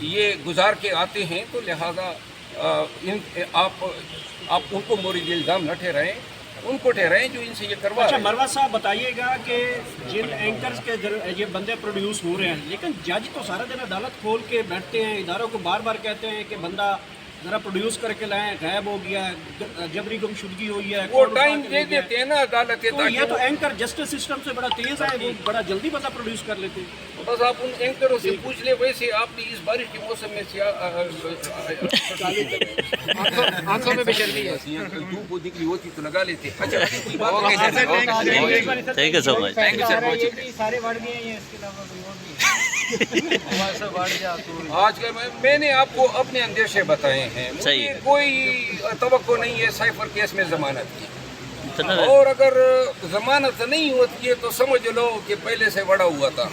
یہ گزار کے آتے ہیں، تو لہٰذا آپ ان کو مورد الزام نہ ٹھہرائیں، ان کو ٹھہرائیں جو ان سے یہ کروا اچھا رہے ہیں۔ مروہ صاحب بتائیے گا کہ جن اینکرز کے یہ بندے پروڈیوس ہو رہے ہیں، لیکن جج تو سارا دن عدالت کھول کے بیٹھتے ہیں، اداروں کو بار بار کہتے ہیں کہ بندہ ذرا پروڈیوس کر کے لائیں، غائب ہو گیا ہے، جبری گمشدگی ہوئی ہے، وہ ٹائم دے دیتے ہیں نا عدالتیں، تو یہ تو تاکہ اینکر جسٹس سسٹم سے بڑا تیز ہے، وہ بڑا جلدی بندہ پروڈیوس کر لیتے ہیں۔ بس آپ ان اینکروں سے پوچھ لیں، ویسے آپ نے اس بارش کے موسم میں آنکھوں میں بے شرمی ہے۔ دھوپ وہ نکلی ہوتی تو لگا لیتے۔ اچھا کوئی بات اوکے نہیں۔ Sir, thank you so much. Thank you sir, بہت شکریہ۔ سارے بڑھ گئے ہیں، اس کے علاوہ کوئی اور نہیں۔ آج کا میں نے آپ کو اپنے اندیشے بتائے ہیں، صحیح مجھے کوئی توقع نہیں ہے سائفر کیس میں ضمانت کی، اتنا اور اگر ضمانت نہیں ہوتی ہے تو سمجھ لو کہ پہلے سے بڑا ہوا تھا۔